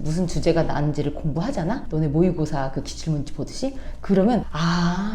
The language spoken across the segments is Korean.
무슨 주제가 나왔는지를 공부하잖아? 너네 모의고사 그 기출문제 보듯이? 그러면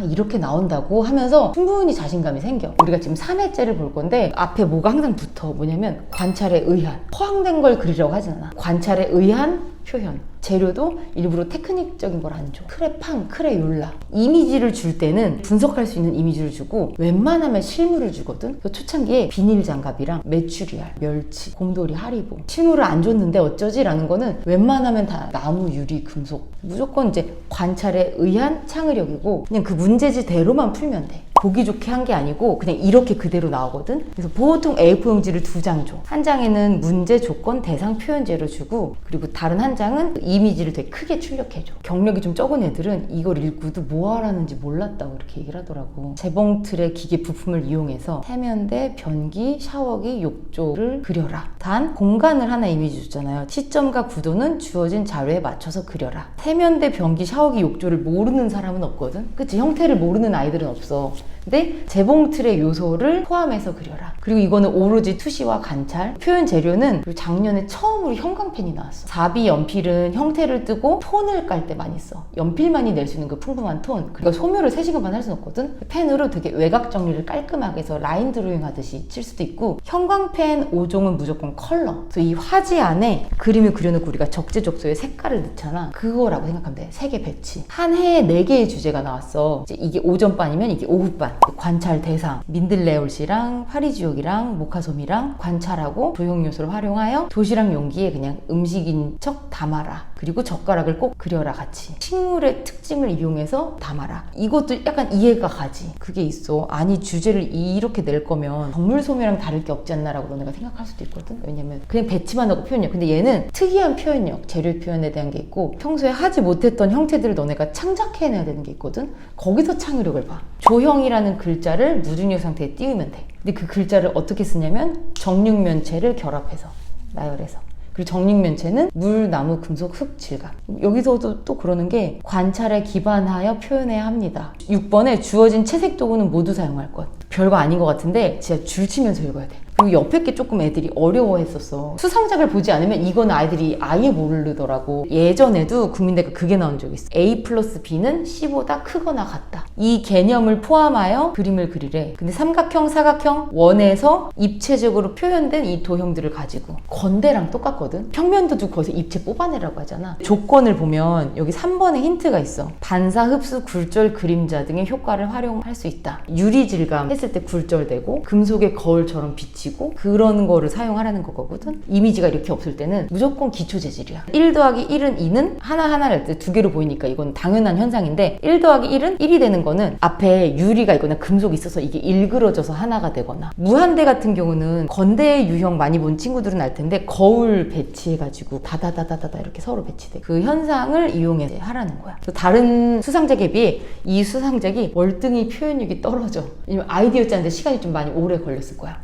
이렇게 나온다고 하면서 충분히 자신감이 생겨. 우리가 지금 3회째를 볼 건데 앞에 뭐가 항상 붙어. 뭐냐면 관찰에 의한. 포항된 걸 그리려고 하진 않아. 관찰에 의한 표현. 재료도 일부러 테크닉적인 걸 안 줘. 크레팡, 크레율라. 이미지를 줄 때는 분석할 수 있는 이미지를 주고 웬만하면 실물을 주거든. 그래서 초창기에 비닐 장갑이랑 메추리알, 멸치, 곰돌이, 하리보. 실물을 안 줬는데 어쩌지? 라는 거는 웬만하면 다 나무, 유리, 금속. 무조건 이제 관찰에 의한 창의력이고 그냥 그 문제지대로만 풀면 돼. 보기 좋게 한 게 아니고 그냥 이렇게 그대로 나오거든. 그래서 보통 A4 용지를 2장 줘. 한 장에는 문제, 조건, 대상, 표현제로 주고 그리고 다른 한 장은 이미지를 되게 크게 출력해줘. 경력이 좀 적은 애들은 이걸 읽고도 뭐 하라는지 몰랐다고 이렇게 얘기를 하더라고. 재봉틀의 기계 부품을 이용해서 세면대, 변기, 샤워기, 욕조를 그려라. 단 공간을 하나 이미지 줬잖아요. 시점과 구도는 주어진 자료에 맞춰서 그려라. 세면대, 변기, 샤워기, 욕조를 모르는 사람은 없거든. 그치? 형태를 모르는 아이들은 없어. 근데 재봉틀의 요소를 포함해서 그려라. 그리고 이거는 오로지 투시와 관찰. 표현 재료는 작년에 처음으로 형광펜이 나왔어. 4B 연필은 형태를 뜨고 톤을 깔 때 많이 써. 연필만이 낼 수 있는 그 풍부한 톤. 그리고 소묘를 3시간 반 할 수는 없거든. 펜으로 되게 외곽 정리를 깔끔하게 해서 라인 드로잉 하듯이 칠 수도 있고 형광펜 5종은 무조건 컬러. 그래서 이 화지 안에 그림을 그려놓고 우리가 적재적소에 색깔을 넣잖아. 그거라고 생각하면 돼. 3개 배치. 한 해에 4개의 주제가 나왔어. 이제 이게 오전반이면 이게 오후반. 관찰 대상, 민들레올시랑 파리지옥이랑 모카솜이랑 관찰하고 조형 요소를 활용하여 도시락 용기에 그냥 음식인 척 담아라. 그리고 젓가락을 꼭 그려라 같이. 식물의 특징을 이용해서 담아라. 이것도 약간 이해가 가지. 그게 있어. 아니 주제를 이렇게 낼 거면 정물 소묘랑 다를 게 없지 않나 라고 너네가 생각할 수도 있거든. 왜냐면 그냥 배치만 하고 표현력. 근데 얘는 특이한 표현력, 재료 표현에 대한 게 있고 평소에 하지 못했던 형태들을 너네가 창작해내야 되는 게 있거든. 거기서 창의력을 봐. 조형이라는 글자를 무중력 상태에 띄우면 돼. 근데 그 글자를 어떻게 쓰냐면 정육면체를 결합해서 나열해서. 그리고 정육면체는 물, 나무, 금속, 흙, 질감. 여기서도 또 그러는 게 관찰에 기반하여 표현해야 합니다. 6번에 주어진 채색 도구는 모두 사용할 것. 별거 아닌 것 같은데 진짜 줄 치면서 읽어야 돼. 그리고 옆에 게 조금 애들이 어려워했었어. 수상작을 보지 않으면 이건 아이들이 아예 모르더라고. 예전에도 국민대가 그게 나온 적이 있어. A 플러스 B는 C보다 크거나 같다. 이 개념을 포함하여 그림을 그리래. 근데 삼각형, 사각형, 원에서 입체적으로 표현된 이 도형들을 가지고 건대랑 똑같거든. 평면도 두고 거기서 입체 뽑아내라고 하잖아. 조건을 보면 여기 3번에 힌트가 있어. 반사, 흡수, 굴절, 그림자 등의 효과를 활용할 수 있다. 유리 질감 했을 때 굴절되고 금속의 거울처럼 비치고 그런 거를 사용하라는 거거든. 이미지가 이렇게 없을 때는 무조건 기초 재질이야. 1 더하기 1은 2는 하나하나를 할 때 2개로 보이니까 이건 당연한 현상인데 1 더하기 1은 1이 되는 거는 앞에 유리가 있거나 금속이 있어서 이게 일그러져서 하나가 되거나 무한대 같은 경우는 건대 유형 많이 본 친구들은 알 텐데 거울 배치해가지고 다다다다다 이렇게 서로 배치돼. 그 현상을 이용해서 하라는 거야. 다른 수상작에 비해 이 수상작이 월등히 표현력이 떨어져. 왜냐면 아이디어 짜는데 시간이 좀 많이 오래 걸렸을 거야.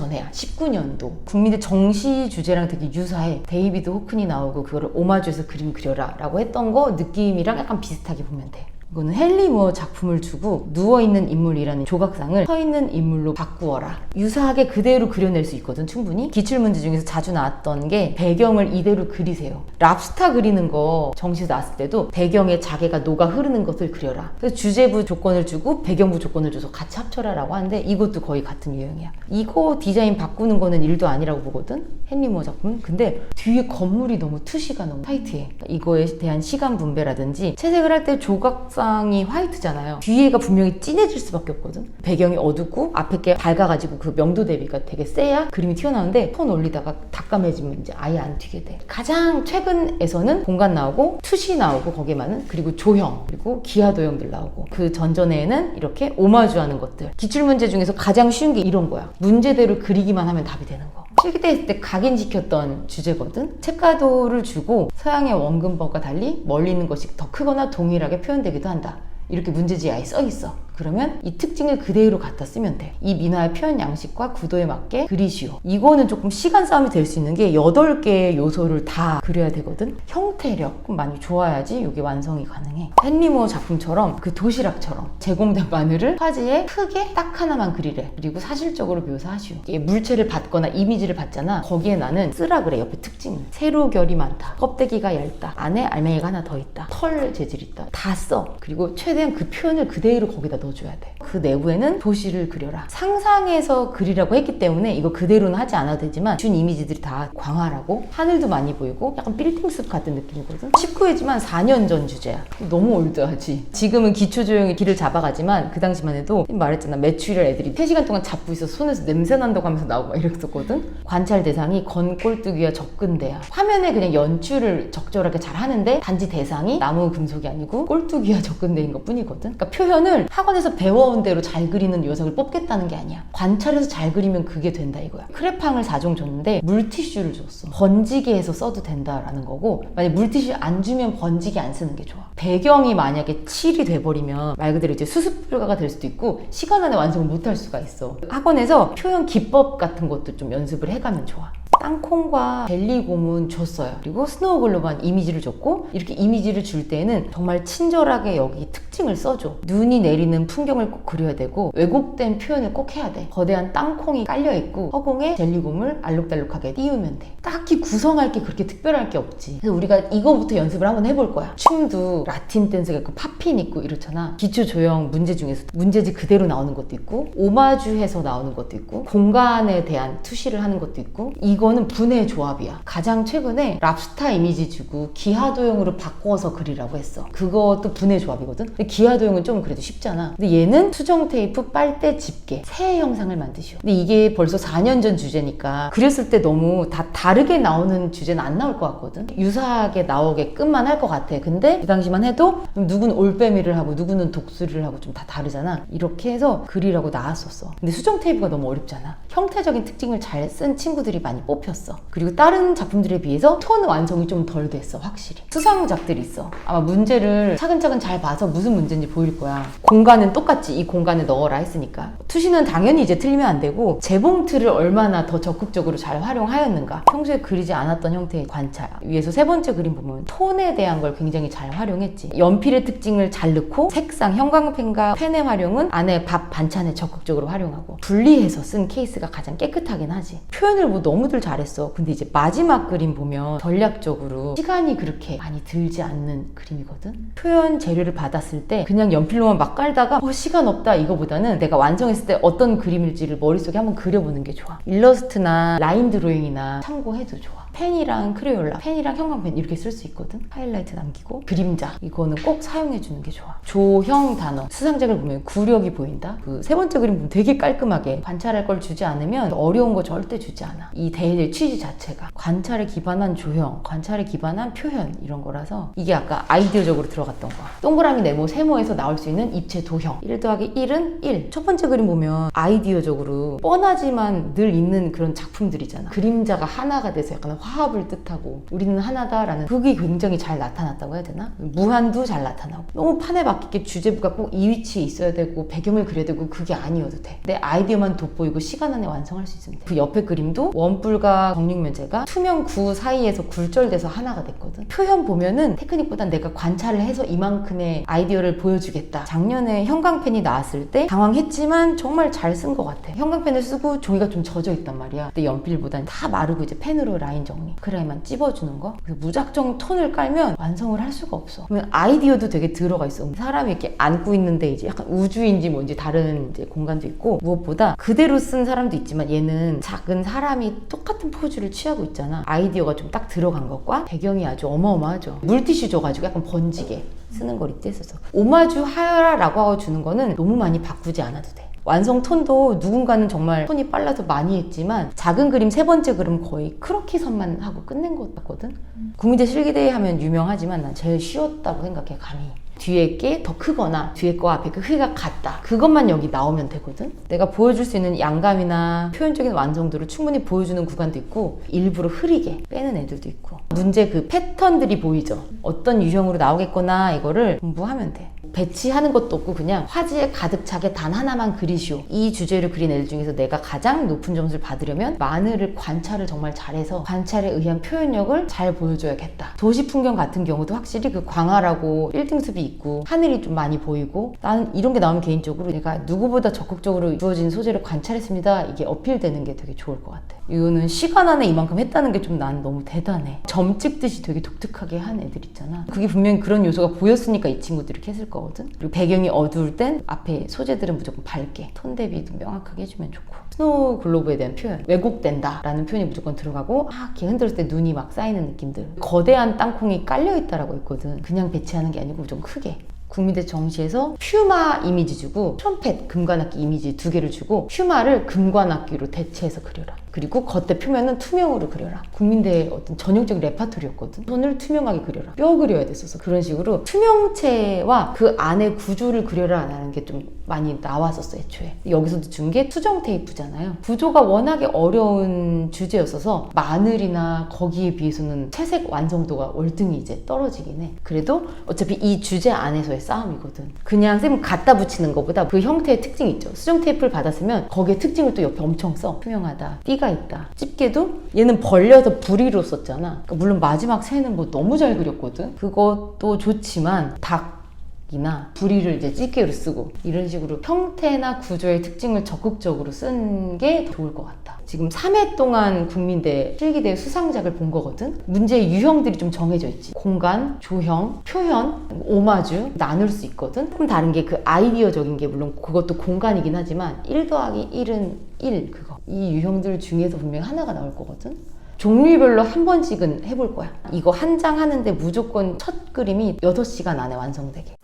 전해야 19년도 국민대 정시 주제랑 되게 유사해. 데이비드 호큰이 나오고 그거를 오마주해서 그림 그려라 라고 했던 거 느낌이랑 약간 비슷하게 보면 돼. 이거는 헨리 무어 작품을 주고 누워있는 인물이라는 조각상을 서있는 인물로 바꾸어라. 유사하게 그대로 그려낼 수 있거든. 충분히. 기출문제 중에서 자주 나왔던 게 배경을 이대로 그리세요. 랍스타 그리는 거 정시에서 나왔을 때도 배경에 자개가 녹아 흐르는 것을 그려라. 그래서 주제부 조건을 주고 배경부 조건을 줘서 같이 합쳐라 라고 하는데 이것도 거의 같은 유형이야. 이거 디자인 바꾸는 거는 일도 아니라고 보거든. 헨리 무어 작품. 근데 뒤에 건물이 너무 투시가 너무 타이트해. 이거에 대한 시간 분배라든지 채색을 할 때 조각상이 화이트잖아요. 뒤에가 분명히 진해질 수밖에 없거든. 배경이 어둡고 앞에 게 밝아가지고 그 명도 대비가 되게 세야 그림이 튀어나오는데 톤 올리다가 닭감해지면 이제 아예 안 튀게 돼. 가장 최근에서는 공간 나오고 투시 나오고 거기에 많은 그리고 조형 그리고 기하 도형들 나오고 그 전전에는 이렇게 오마주하는 것들. 기출문제 중에서 가장 쉬운 게 이런 거야. 문제대로 그리기만 하면 답이 되는 거. 실기때 했을 때 각인시켰던 주제거든. 책가도를 주고 서양의 원근법과 달리 멀리 있는 것이 더 크거나 동일하게 표현되기도 한다. 이렇게 문제지에 아예 써 있어. 그러면 이 특징을 그대로 갖다 쓰면 돼. 이 민화의 표현 양식과 구도에 맞게 그리시오. 이거는 조금 시간 싸움이 될 수 있는 게 8개의 요소를 다 그려야 되거든. 형태력 많이 좋아야지 이게 완성이 가능해. 헨리모 작품처럼 그 도시락처럼 제공된 마늘을 화지에 크게 딱 하나만 그리래. 그리고 사실적으로 묘사하시오. 이게 물체를 받거나 이미지를 받잖아. 거기에 나는 쓰라 그래. 옆에 특징. 세로 결이 많다. 껍데기가 얇다. 안에 알맹이가 하나 더 있다. 털 재질이 있다. 다 써. 그리고 최대한 그 표현을 그대로 거기다 넣어줘야 돼. 그 내부에는 도시를 그려라. 상상해서 그리라고 했기 때문에 이거 그대로는 하지 않아도 되지만 준 이미지들이 다 광활하고 하늘도 많이 보이고 약간 빌딩숲 같은 느낌이거든. 19회지만 4년 전 주제야. 너무 올드하지. 지금은 기초조형이 길을 잡아가지만 그 당시만 해도 말했잖아. 메추리알 애들이 3시간 동안 잡고 있어서 손에서 냄새 난다고 하면서 나오고 막 이랬었거든. 관찰 대상이 건꼴뚜기와 접근대야. 화면에 그냥 연출을 적절하게 잘 하는데 단지 대상이 나무 금속이 아니고 꼴뚜기와 접근대인 것 뿐이거든. 그러니까 표현을 학원에서 배워온 대로 잘 그리는 요석을 뽑겠다는 게 아니야. 관찰해서 잘 그리면 그게 된다 이거야. 크레팡을 4종 줬는데 물티슈를 줬어. 번지게 해서 써도 된다라는 거고, 만약 물티슈 안 주면 번지게 안 쓰는 게 좋아. 배경이 만약에 칠이 돼버리면 말 그대로 이제 수습 불가가 될 수도 있고 시간 안에 완성을 못 할 수가 있어. 학원에서 표현 기법 같은 것도 좀 연습을 해가면 좋아. 땅콩과 젤리곰은 줬어요. 그리고 스노우글로반 이미지를 줬고, 이렇게 이미지를 줄 때에는 정말 친절하게 여기 특징을 써줘. 눈이 내리는 풍경을 꼭 그려야 되고 왜곡된 표현을 꼭 해야 돼. 거대한 땅콩이 깔려있고 허공에 젤리곰을 알록달록하게 띄우면 돼. 딱히 구성할 게 그렇게 특별할 게 없지. 그래서 우리가 이거부터 연습을 한번 해볼 거야. 춤도 라틴 댄스가 있고 팝핀 있고 이렇잖아. 기초 조형 문제 중에서 문제지 그대로 나오는 것도 있고 오마주해서 나오는 것도 있고 공간에 대한 투시를 하는 것도 있고, 이거는 분해 조합이야. 가장 최근에 랍스타 이미지 주고 기하도형으로 바꿔서 그리라고 했어. 그것도 분해 조합이거든. 근데 기하도형은 좀 그래도 쉽잖아. 근데 얘는 수정 테이프, 빨대, 집게 새 형상을 만드시오. 근데 이게 벌써 4년 전 주제니까 그렸을 때 너무 다 다르게 나오는 주제는 안 나올 것 같거든. 유사하게 나오게끔만 할 것 같아. 근데 그 당시만 해도 누구는 올빼미를 하고 누구는 독수리를 하고 좀 다 다르잖아. 이렇게 해서 그리라고 나왔었어. 근데 수정 테이프가 너무 어렵잖아. 형태적인 특징을 잘 쓴 친구들이 많이 뽑혔어. 그리고 다른 작품들에 비해서 톤 완성이 좀 덜 됐어. 확실히 수상작들이 있어. 아마 문제를 차근차근 잘 봐서 무슨 문제인지 보일 거야. 공간은 똑같지. 이 공간에 넣어라 했으니까. 투시는 당연히 이제 틀리면 안 되고 재봉틀을 얼마나 더 적극적으로 잘 활용하였는가, 평소에 그리지 않았던 형태의 관찰. 위에서 세 번째 그림 보면 톤에 대한 걸 굉장히 잘 활용했지. 연필의 특징을 잘 넣고 색상, 형광펜과 펜의 활용은 안에 밥 반찬에 적극적으로 활용하고 분리해서 쓴 케이스가 가장 깨끗하긴 하지. 표현을 뭐 너무들 잘했어. 근데 이제 마지막 그림 보면 전략적으로 시간이 그렇게 많이 들지 않는 그림이거든. 표현 재료를 받았을 때 그냥 연필로만 막 깔다가 시간 없다 이거보다는 내가 완성했을 때 어떤 그림일지를 머릿속에 한번 그려보는 게 좋아. 일러스트나 라인 드로잉이나 참고해도 좋아. 펜이랑 크레올라, 펜이랑 형광펜 이렇게 쓸 수 있거든. 하이라이트 남기고 그림자 이거는 꼭 사용해주는 게 좋아. 조형 단어, 수상작을 보면 구력이 보인다. 그 세 번째 그림 보면 되게 깔끔하게 관찰할 걸 주지 않으면 어려운 거 절대 주지 않아. 이 대의 취지 자체가 관찰에 기반한 조형, 관찰에 기반한 표현 이런 거라서 이게 아까 아이디어적으로 들어갔던 거야. 동그라미, 네모, 세모에서 나올 수 있는 입체 도형. 1 더하기 1은 1. 첫 번째 그림 보면 아이디어적으로 뻔하지만 늘 있는 그런 작품들이잖아. 그림자가 하나가 돼서 약간 화합을 뜻하고 우리는 하나다라는 그게 굉장히 잘 나타났다고 해야 되나? 무한도 잘 나타나고. 너무 판에 박히게 주제부가 꼭 이 위치에 있어야 되고 배경을 그려야 되고 그게 아니어도 돼. 내 아이디어만 돋보이고 시간 안에 완성할 수 있으면 돼. 그 옆에 그림도 원뿔과 정육면체가 투명 구 사이에서 굴절돼서 하나가 됐거든. 표현 보면은 테크닉보단 내가 관찰을 해서 이만큼의 아이디어를 보여주겠다. 작년에 형광펜이 나왔을 때 당황했지만 정말 잘 쓴 것 같아. 형광펜을 쓰고 종이가 좀 젖어 있단 말이야. 근데 연필보단 다 마르고 이제 펜으로 라인 정리, 크레만 찝어주는 거. 그래서 무작정 톤을 깔면 완성을 할 수가 없어. 그러면 아이디어도 되게 들어가 있어. 사람이 이렇게 안고 있는데 이제 약간 우주인지 뭔지 다른 이제 공간도 있고, 무엇보다 그대로 쓴 사람도 있지만 얘는 작은 사람이 똑같은 포즈를 취하고 있잖아. 아이디어가 좀 딱 들어간 것과 배경이 아주 어마어마하죠. 물티슈 줘가지고 약간 번지게 쓰는 걸 이때 써서 오마주 하여라라고 하고 주는 거는 너무 많이 바꾸지 않아도 돼. 완성 톤도 누군가는 정말 톤이 빨라서 많이 했지만 작은 그림 세 번째 그림 거의 크로키 선만 하고 끝낸 것 같거든. 국민대 실기대회 하면 유명하지만 난 제일 쉬웠다고 생각해. 감히 뒤에 게 더 크거나 뒤에 거 앞에 그 크기가 같다, 그것만 여기 나오면 되거든. 내가 보여줄 수 있는 양감이나 표현적인 완성도를 충분히 보여주는 구간도 있고 일부러 흐리게 빼는 애들도 있고, 문제 그 패턴들이 보이죠. 어떤 유형으로 나오겠거나 이거를 공부하면 돼. 배치하는 것도 없고 그냥 화지에 가득 차게 단 하나만 그리시오. 이 주제를 그린 애들 중에서 내가 가장 높은 점수를 받으려면 마늘을 관찰을 정말 잘해서 관찰에 의한 표현력을 잘 보여줘야겠다. 도시 풍경 같은 경우도 확실히 그 광활하고 빌딩숲이 있고 하늘이 좀 많이 보이고 나는 이런 게 나오면 개인적으로 내가 누구보다 적극적으로 주어진 소재를 관찰했습니다. 이게 어필되는 게 되게 좋을 것 같아. 이거는 시간 안에 이만큼 했다는 게 좀 난 너무 대단해. 점 찍듯이 되게 독특하게 한 애들 있잖아. 그게 분명히 그런 요소가 보였으니까 이 친구들이 이렇게 했을 거거든. 그리고 배경이 어두울 땐 앞에 소재들은 무조건 밝게 톤 대비도 명확하게 해주면 좋고 스노우 글로브에 대한 표현 왜곡된다 라는 표현이 무조건 들어가고 이렇게 흔들었을 때 눈이 막 쌓이는 느낌들 거대한 땅콩이 깔려있다라고 했거든. 그냥 배치하는 게 아니고 무조건 크게 국민대 정시에서 퓨마 이미지 주고 트럼펫 금관악기 이미지 2개를 주고 퓨마를 금관악기로 대체해서 그려라. 그리고 겉에 표면은 투명으로 그려라. 국민대의 어떤 전형적인 레파토리였거든. 손을 투명하게 그려라. 뼈 그려야 됐어서 그런 식으로 투명체와 그 안에 구조를 그려라 라는 게 좀 많이 나왔었어 애초에. 여기서도 준 게 수정 테이프잖아요. 구조가 워낙에 어려운 주제였어서 마늘이나 거기에 비해서는 채색 완성도가 월등히 이제 떨어지긴 해. 그래도 어차피 이 주제 안에서의 싸움이거든. 그냥 쌤 갖다 붙이는 것보다 그 형태의 특징이 있죠. 수정 테이프를 받았으면 거기에 특징을 또 옆에 엄청 써. 투명하다. 띠가 있다. 집게도 얘는 벌려서 부리로 썼잖아. 그러니까 물론 마지막 새는 뭐 너무 잘 그렸거든. 그것도 좋지만 닭이나 부리를 이제 집게로 쓰고 이런 식으로 형태나 구조의 특징을 적극적으로 쓴 게 좋을 것 같다. 지금 3회 동안 국민대 실기대 수상작을 본 거거든. 문제의 유형들이 좀 정해져 있지. 공간, 조형, 표현, 오마주 나눌 수 있거든. 조금 다른 게 그 아이디어적인 게 물론 그것도 공간이긴 하지만 1 더하기 1은 1 그거. 이 유형들 중에서 분명히 하나가 나올 거거든. 종류별로 한 번씩은 해볼 거야. 이거 한 장 하는데 무조건 첫 그림이 6시간 안에 완성되게.